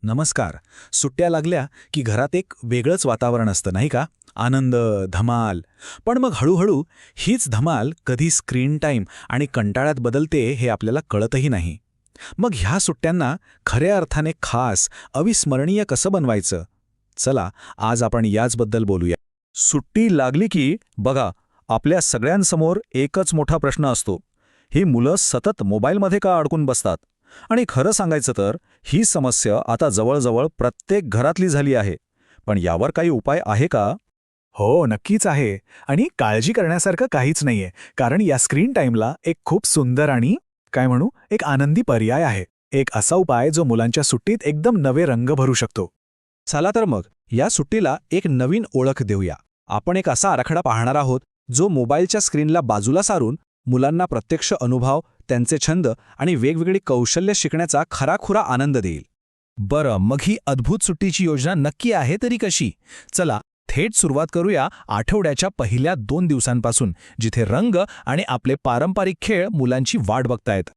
नमस्कार. सुट्ट्या लागल्या की घरात एक वेगळंच वातावरण असतं नाही का? आनंद, धमाल. पण मग हळूहळू हीच धमाल कधी स्क्रीन टाईम आणि कंटाळ्यात बदलते हे आपल्याला कळतही नाही. मग ह्या सुट्ट्यांना खऱ्या अर्थाने खास, अविस्मरणीय कसं बनवायचं? चला, आज आपण याचबद्दल बोलूया. सुट्टी लागली की बघा, आपल्या सगळ्यांसमोर एकच मोठा प्रश्न असतो. ही मुलं सतत मोबाईलमध्ये का अडकून बसतात? आणि खरं सांगायचं तर ही समस्या आता जवळजवळ प्रत्येक घरातली झाली आहे. पण यावर काही उपाय आहे का? हो, नक्कीच आहे. आणि काळजी करण्यासारखं काहीच नाहीये. कारण या स्क्रीन टाईमला एक खूप सुंदर आणि काय म्हणू, एक आनंदी पर्याय आहे. एक असा उपाय जो मुलांच्या सुट्टीत एकदम नवे रंग भरू शकतो. चला तर मग या सुट्टीला एक नवीन ओळख देऊया. आपण एक असा आराखडा पाहणार आहोत जो मोबाईलच्या स्क्रीनला बाजूला सारून मुलांना प्रत्यक्ष अनुभव, त्यांचे छंद आणि वेगवेगळी कौशल्य शिकण्याचा खराखुरा आनंद देईल. बरं, मग ही अद्भुत सुट्टीची योजना नक्की आहे तरी कशी? चला, थेट सुरुवात करूया आठवड्याच्या पहिल्या 2 दिवसांपासून, जिथे रंग आणि आपले पारंपरिक खेळ मुलांची वाट बघतायत.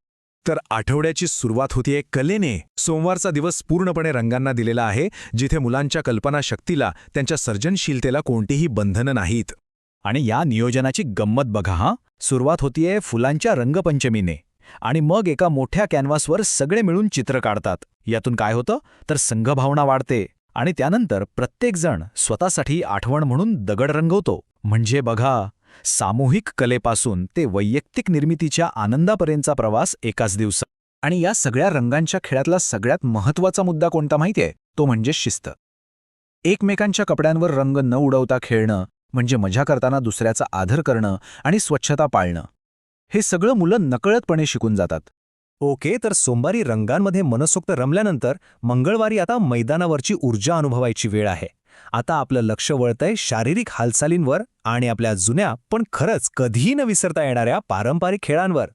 तर आठवड्याची सुरुवात होतीये कलेने. सोमवारचा दिवस पूर्णपणे रंगांना दिलेला आहे, जिथे मुलांच्या कल्पनाशक्तीला, त्यांच्या सर्जनशीलतेला कोणतीही बंधनं नाहीत. आणि या नियोजनाची गंमत बघा हां. सुरुवात होतीये फुलांच्या रंगपंचमीने. आणि मग एका मोठ्या कॅनव्हासवर सगळे मिळून चित्र काढतात. यातून काय होतं तर संघभावना वाढते. आणि त्यानंतर प्रत्येकजण स्वतःसाठी आठवण म्हणून दगड रंगवतो. म्हणजे बघा, सामूहिक कलेपासून ते वैयक्तिक निर्मितीच्या आनंदापर्यंतचा प्रवास एकाच दिवसात. आणि या सगळ्या रंगांच्या खेळातला सगळ्यात महत्त्वाचा मुद्दा कोणता माहितीये? तो म्हणजे शिस्त. एकमेकांच्या कपड्यांवर रंग न उडवता खेळणं, म्हणजे मजा करताना दुसऱ्याचा आदर करणं आणि स्वच्छता पाळणं. हे सगळं मुलं नकळतपणे शिकून जातात. ओके, तर सोमवारी रंगांमध्ये मनसोक्त रमल्यानंतर मंगळवारी आता मैदानावरची ऊर्जा अनुभवायची वेळ आहे. आता आपलं लक्ष वळतंय शारीरिक हालचालींवर आणि आपल्या जुन्या पण खरंच कधीही न विसरता येणाऱ्या पारंपरिक खेळांवर.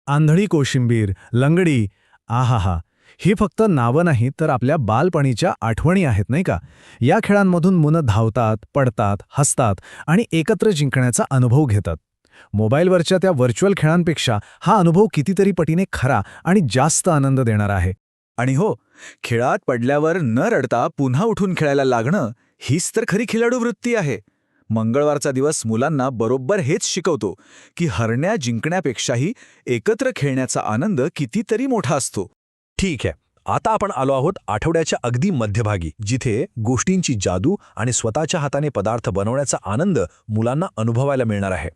आंधळी कोशिंबीर, लंगडी, आहाहा, ही फक्त नावं नाही तर आपल्या बालपणीच्या आठवणी आहेत नाही का? या खेळांमधून मुलं धावतात, पडतात, हसतात आणि एकत्र जिंकण्याचा अनुभव घेतात. मोबाईलवरच्या त्या व्हर्च्युअल खेळांपेक्षा हा अनुभव कितीतरी पटीने खरा आणि जास्त आनंद देणारा आहे. आणि हो, खेळात पडल्यावर न रडता पुन्हा उठून खेळायला लागणं हीच तर खरी खिलाडू वृत्ती आहे. मंगळवारचा दिवस मुलांना बरोबर हेच शिकवतो की हरण्या जिंकण्यापेक्षाही एकत्र खेळण्याचा आनंद कितीतरी मोठा असतो. ठीक आहे, आता आपण आलो आहोत आठवड्याच्या अगदी मध्यभागी, जिथे गोष्टींची जादू आणि स्वतःच्या हाताने पदार्थ बनवण्याचा आनंद मुलांना अनुभवायला मिळणार आहे.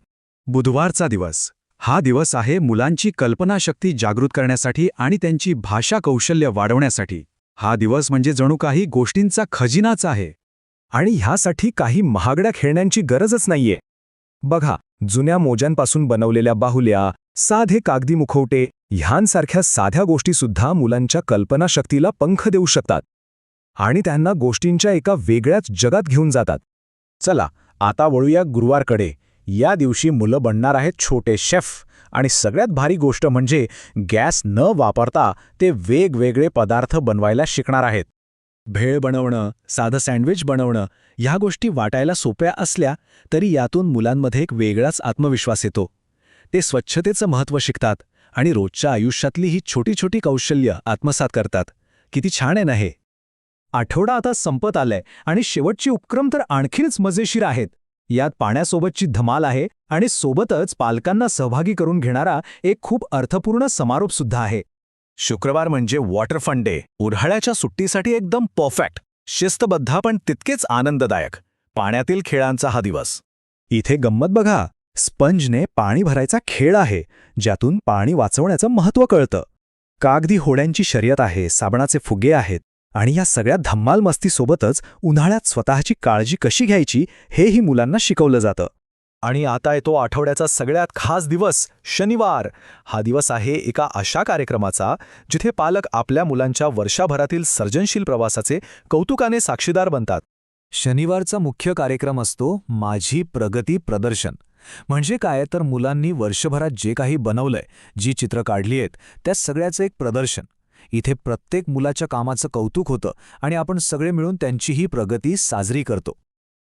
बुधवारचा दिवस. हा दिवस आहे मुलांची कल्पनाशक्ती जागृत करण्यासाठी आणि त्यांची भाषा कौशल्य वाढवण्यासाठी. हा दिवस म्हणजे जणू काही गोष्टींचा खजिनाच आहे. आणि ह्यासाठी काही महागड्या खेळण्यांची गरजच नाहीये. बघा, जुन्या मोज्यांपासून बनवलेल्या बाहुल्या, साधे कागदी मुखवटे ह्यांसारख्या साध्या गोष्टीसुद्धा मुलांच्या कल्पनाशक्तीला पंख देऊ शकतात आणि त्यांना गोष्टींच्या एका वेगळ्याच जगात घेऊन जातात. चला, आता वळूया गुरुवारकडे. या दिवशी मुलं बनणार आहेत छोटे शेफ. आणि सगळ्यात भारी गोष्ट म्हणजे गॅस न वापरता ते वेगवेगळे पदार्थ बनवायला शिकणार आहेत. भेळ बनवणं, साधं सँडविच बनवणं, ह्या गोष्टी वाटायला सोप्या असल्या तरी यातून मुलांमध्ये एक वेगळाच आत्मविश्वास येतो. ते स्वच्छतेचं महत्त्व शिकतात आणि रोजच्या आयुष्यातली ही छोटी छोटी कौशल्य आत्मसात करतात. किती छान आहे ना हे? आठवडा आता संपत आलाय आणि शेवटचे उपक्रम तर आणखीनच मजेशीर आहेत. यात पाण्यासोबतची धमाल आहे आणि सोबतच पालकांना सहभागी करून घेणारा एक खूप अर्थपूर्ण समारोपसुद्धा आहे. शुक्रवार म्हणजे वॉटर फन डे. उन्हाळ्याच्या सुट्टीसाठी एकदम परफेक्ट. शिस्तबद्ध पण तितकेच आनंददायक. पाण्यातील खेळांचा हा दिवस. इथे गंमत बघा, स्पंजने पाणी भरायचा खेळ आहे, ज्यातून पाणी वाचवण्याचं महत्त्व कळतं. कागदी होड्यांची शर्यत आहे, साबणाचे फुगे आहेत आणि या सगळ्या धम्माल मस्तीसोबतच उन्हाळ्यात स्वतःची काळजी कशी घ्यायची हेही मुलांना शिकवलं जातं. आणि आता येतो आठवड्याचा सगळ्यात खास दिवस, शनिवार. हा दिवस आहे एका अशा कार्यक्रमाचा जिथे पालक आपल्या मुलांच्या वर्षभरातील सर्जनशील प्रवासाचे कौतुकाने साक्षीदार बनतात. शनिवारचा मुख्य कार्यक्रम असतो माझी प्रगती प्रदर्शन. म्हणजे काय तर मुलांनी वर्षभरात जे काही बनवलंय, जी चित्र काढली आहेत, त्या सगळ्याचं एक प्रदर्शन. इथे प्रत्येक मुलाच्या कामाचं कौतुक होतं आणि आपण सगळे मिळून त्यांचीही प्रगती साजरी करतो.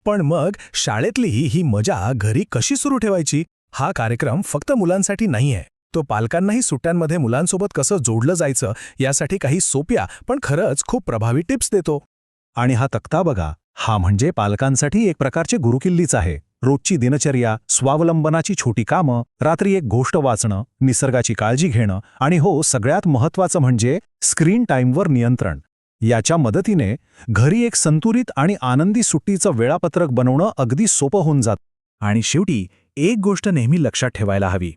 पण मग शाळेतलीही ही मजा घरी कशी सुरू ठेवायची? हा कार्यक्रम फक्त मुलांसाठी नाहीये. तो पालकांनाही सुट्ट्यांमध्ये मुलांसोबत कसं जोडलं जायचं यासाठी काही सोप्या पण खरंच खूप प्रभावी टिप्स देतो. आणि हा तक्ता बघा, हा म्हणजे पालकांसाठी एक प्रकारचे गुरुकिल्लीच आहे. रोजची दिनचर्या, स्वावलंबनाची छोटी कामं, रात्री एक गोष्ट वाचणं, निसर्गाची काळजी घेणं आणि हो, सगळ्यात महत्त्वाचं म्हणजे स्क्रीन टाईमवर नियंत्रण. याच्या मदतीने घरी एक संतुलित आणि आनंदी सुट्टीचं वेळापत्रक बनवणं अगदी सोपं होऊन जातं. आणि शेवटी एक गोष्ट नेहमी लक्षात ठेवायला हवी.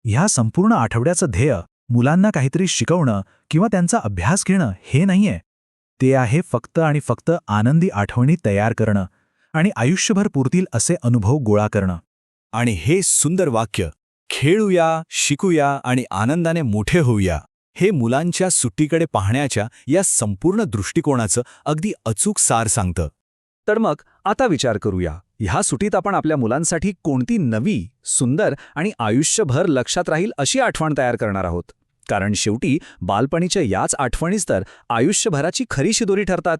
ह्या संपूर्ण आठवड्याचं ध्येय मुलांना काहीतरी शिकवणं किंवा त्यांचा अभ्यास घेणं हे नाहीये. ते आहे फक्त आणि फक्त आनंदी आठवणी तयार करणं आणि आयुष्यभर पुरतील असे अनुभव गोळा करणं. आणि हे सुंदर वाक्य, खेळूया, शिकूया आणि आनंदाने मोठे होऊया, हे मुलांच्या सुट्टीकडे पाहण्याच्या या संपूर्ण दृष्टिकोनाचं अगदी अचूक सार सांगतं. तर मग आता विचार करूया, ह्या सुट्टीत आपण आपल्या मुलांसाठी कोणती नवी, सुंदर आणि आयुष्यभर लक्षात राहील अशी आठवण तयार करणार आहोत. कारण शेवटी बालपणीच्या याच आठवणीच तर आयुष्यभराची खरी शिदोरी ठरतात.